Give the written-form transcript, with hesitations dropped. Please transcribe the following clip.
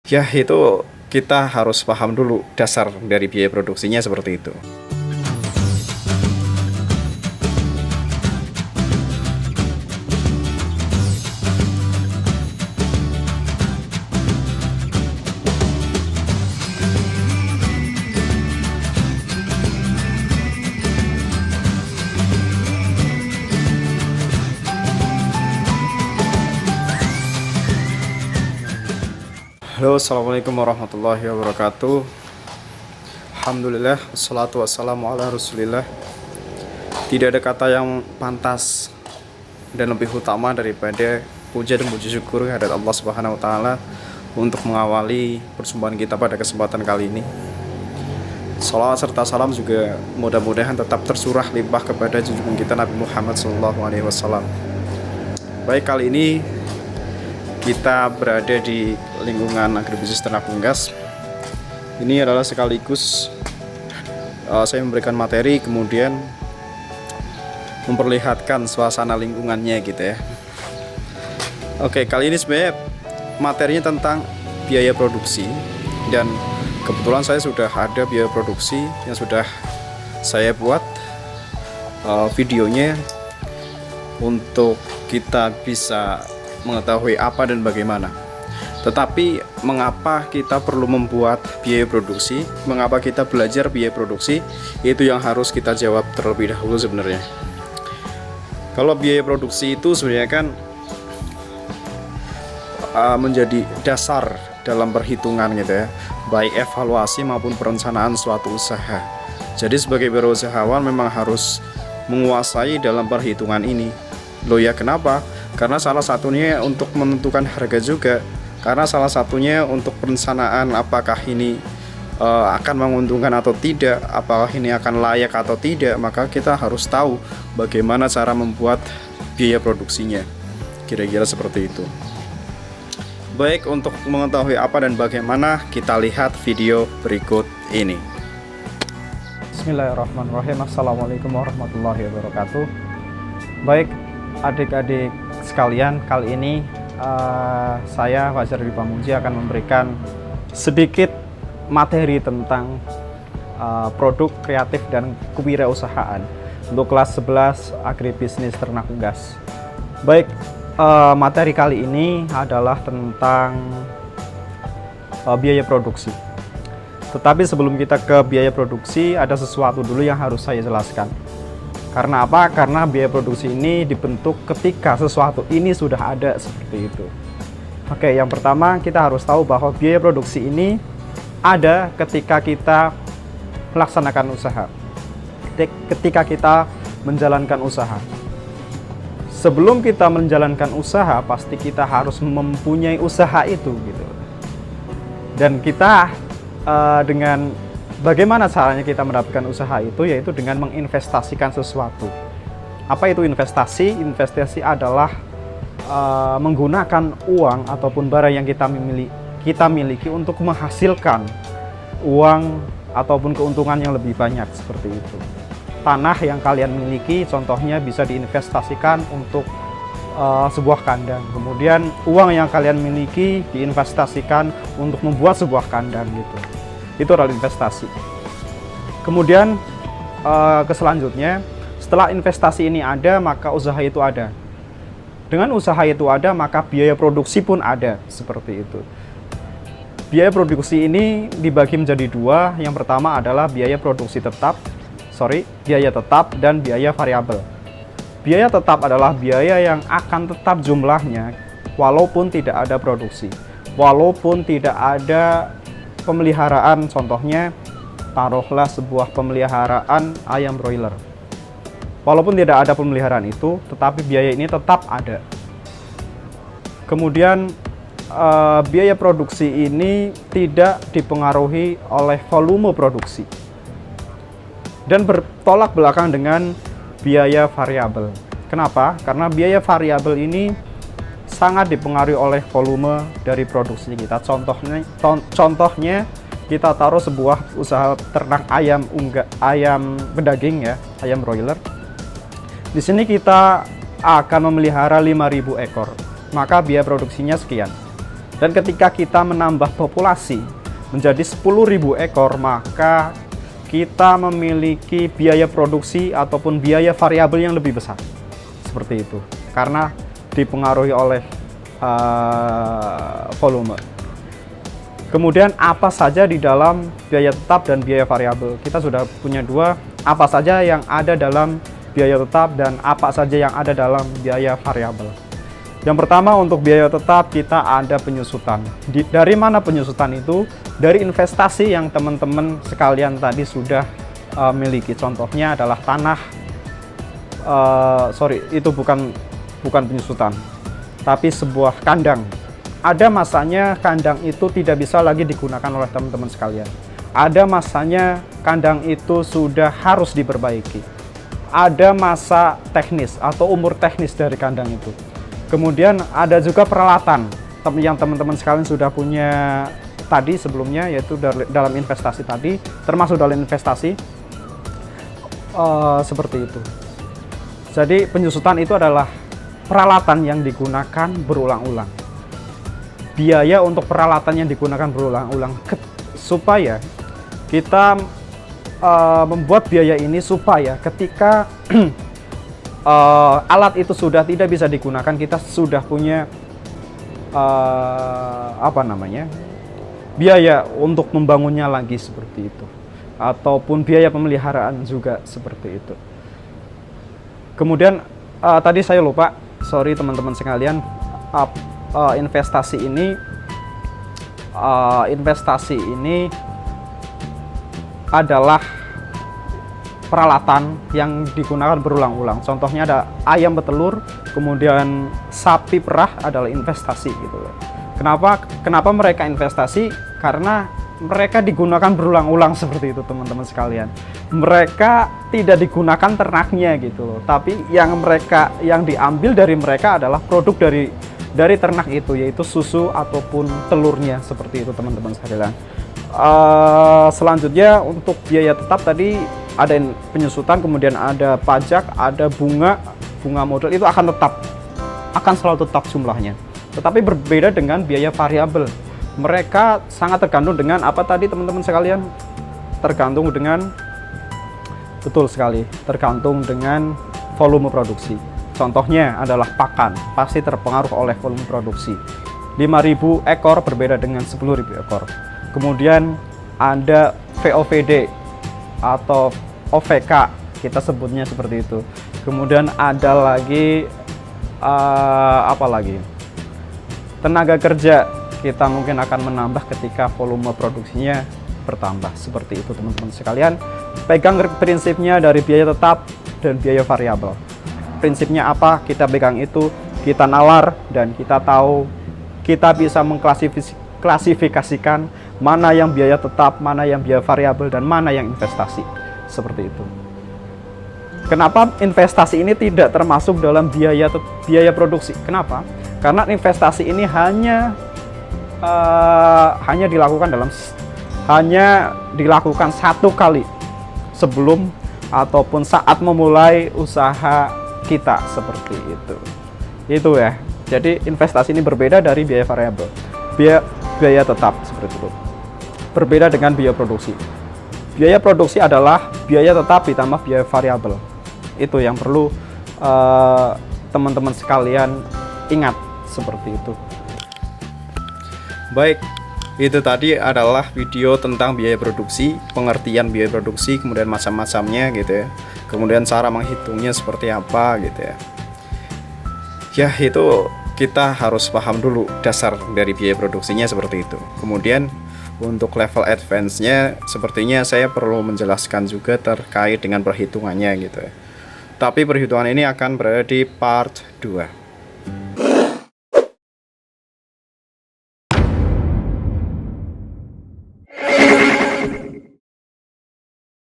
Ya, itu kita harus paham dulu dasar dari biaya produksinya seperti itu. Halo, assalamualaikum warahmatullahi wabarakatuh. Alhamdulillah, wassalatu wassalamu ala rasulillah. Tidak ada kata yang pantas dan lebih utama daripada puja dan puji syukur kehadirat Allah Subhanahu wa taala untuk mengawali perjumpaan kita pada kesempatan kali ini. Salawat serta salam juga mudah-mudahan tetap tersurah limpah kepada junjungan kita Nabi Muhammad SAW. Baik, kali ini kita berada di lingkungan agribisnis Ternak Unggas. Ini adalah sekaligus saya memberikan materi, kemudian memperlihatkan suasana lingkungannya gitu ya. Oke, kali ini sebenarnya materinya tentang biaya produksi, dan kebetulan saya sudah ada biaya produksi yang sudah saya buat videonya untuk kita bisa mengetahui apa dan bagaimana. Tetapi mengapa kita perlu membuat biaya produksi, mengapa kita belajar biaya produksi, itu yang harus kita jawab terlebih dahulu sebenarnya. Kalau biaya produksi itu sebenarnya kan menjadi dasar dalam perhitungan gitu ya, baik evaluasi maupun perencanaan suatu usaha. Jadi sebagai berusahawan memang harus menguasai dalam perhitungan ini. Loh ya, kenapa? Karena salah satunya untuk menentukan harga juga, karena salah satunya untuk perencanaan apakah ini akan menguntungkan atau tidak, apakah ini akan layak atau tidak, maka kita harus tahu bagaimana cara membuat biaya produksinya. Kira-kira seperti itu. Baik, untuk mengetahui apa dan bagaimana, kita lihat video berikut ini. Bismillahirrahmanirrahim. Assalamualaikum warahmatullahi wabarakatuh. Baik, adik-adik sekalian, kali ini saya Fajar Dwi Pamuji akan memberikan sedikit materi tentang produk kreatif dan kewirausahaan untuk kelas 11 agribisnis Ternak Unggas. Baik, materi kali ini adalah tentang biaya produksi. Tetapi sebelum kita ke biaya produksi, ada sesuatu dulu yang harus saya jelaskan. Karena apa? Karena biaya produksi ini dibentuk ketika sesuatu ini sudah ada seperti itu. Oke, yang pertama kita harus tahu bahwa biaya produksi ini ada ketika kita melaksanakan usaha. Ketika kita menjalankan usaha. Sebelum kita menjalankan usaha, pasti kita harus mempunyai usaha itu gitu. Dan kita dengan bagaimana caranya kita mendapatkan usaha itu, yaitu dengan menginvestasikan sesuatu. Apa itu investasi? Investasi adalah menggunakan uang ataupun barang yang kita miliki untuk menghasilkan uang ataupun keuntungan yang lebih banyak, seperti itu. Tanah yang kalian miliki contohnya bisa diinvestasikan untuk sebuah kandang. Kemudian uang yang kalian miliki diinvestasikan untuk membuat sebuah kandang gitu. Itu adalah investasi. Kemudian selanjutnya, setelah investasi ini ada, maka usaha itu ada. Dengan usaha itu ada, maka biaya produksi pun ada, seperti itu. Biaya produksi ini dibagi menjadi dua. Yang pertama adalah biaya produksi biaya tetap dan biaya variabel. Biaya tetap adalah biaya yang akan tetap jumlahnya walaupun tidak ada produksi, walaupun tidak ada pemeliharaan. Contohnya, taruhlah sebuah pemeliharaan ayam broiler. Walaupun tidak ada pemeliharaan itu, tetapi biaya ini tetap ada. Kemudian biaya produksi ini tidak dipengaruhi oleh volume produksi dan bertolak belakang dengan biaya variabel. Kenapa? Karena biaya variabel ini sangat dipengaruhi oleh volume dari produksi kita. Contohnya kita taruh sebuah usaha ternak ayam pedaging ya, ayam broiler. Di sini kita akan memelihara 5.000 ekor. Maka biaya produksinya sekian. Dan ketika kita menambah populasi menjadi 10.000 ekor, maka kita memiliki biaya produksi ataupun biaya variabel yang lebih besar. Seperti itu. Karena dipengaruhi oleh volume. Kemudian apa saja di dalam biaya tetap dan biaya variabel? Kita sudah punya dua, apa saja yang ada dalam biaya tetap dan apa saja yang ada dalam biaya variabel. Yang pertama, untuk biaya tetap kita ada penyusutan. Dari mana penyusutan itu? Dari investasi yang teman-teman sekalian tadi sudah miliki. Contohnya adalah tanah. Itu bukan penyusutan, tapi sebuah kandang. Ada masanya kandang itu tidak bisa lagi digunakan oleh teman-teman sekalian. Ada masanya kandang itu sudah harus diperbaiki. Ada masa teknis atau umur teknis dari kandang itu. Kemudian ada juga peralatan yang teman-teman sekalian sudah punya tadi sebelumnya, yaitu dalam investasi tadi, termasuk dalam investasi seperti itu. Jadi penyusutan itu adalah peralatan yang digunakan berulang-ulang. Biaya untuk peralatan yang digunakan berulang-ulang supaya kita membuat biaya ini supaya ketika alat itu sudah tidak bisa digunakan, kita sudah punya biaya untuk membangunnya lagi seperti itu, ataupun biaya pemeliharaan juga seperti itu. Kemudian tadi saya lupa, sorry teman-teman sekalian, investasi ini adalah peralatan yang digunakan berulang-ulang. Contohnya ada ayam betelur, kemudian sapi perah adalah investasi gitu. Kenapa mereka investasi? Karena mereka digunakan berulang-ulang seperti itu teman-teman sekalian. Mereka tidak digunakan ternaknya gitu loh, tapi yang diambil dari mereka adalah produk dari ternak itu, yaitu susu ataupun telurnya seperti itu teman-teman sekalian. Selanjutnya untuk biaya tetap tadi ada penyusutan, kemudian ada pajak, ada bunga modal, itu akan selalu tetap jumlahnya. Tetapi berbeda dengan biaya variabel. Mereka sangat tergantung dengan apa tadi teman-teman sekalian? Tergantung dengan, betul sekali, tergantung dengan volume produksi. Contohnya adalah pakan, pasti terpengaruh oleh volume produksi. 5.000 ekor berbeda dengan 10.000 ekor. Kemudian ada VOVD atau OVK, kita sebutnya seperti itu. Kemudian ada lagi tenaga kerja, kita mungkin akan menambah ketika volume produksinya bertambah. Seperti itu teman-teman sekalian. Pegang prinsipnya dari biaya tetap dan biaya variabel. Prinsipnya apa? Kita pegang itu, kita nalar, dan kita tahu, kita bisa mengklasifikasikan mana yang biaya tetap, mana yang biaya variabel, dan mana yang investasi. Seperti itu. Kenapa investasi ini tidak termasuk dalam biaya produksi? Kenapa? Karena investasi ini hanya dilakukan satu kali sebelum ataupun saat memulai usaha kita, seperti itu ya. Jadi investasi ini berbeda dari biaya variabel, biaya tetap seperti itu, berbeda dengan biaya produksi. Biaya produksi adalah biaya tetap ditambah biaya variabel. Itu yang perlu teman-teman sekalian ingat, seperti itu. Baik, itu tadi adalah video tentang biaya produksi, pengertian biaya produksi, kemudian macam-macamnya gitu ya. Kemudian cara menghitungnya seperti apa gitu ya. Ya, itu kita harus paham dulu dasar dari biaya produksinya seperti itu. Kemudian untuk level advance-nya sepertinya saya perlu menjelaskan juga terkait dengan perhitungannya gitu ya. Tapi perhitungan ini akan berada di part 2.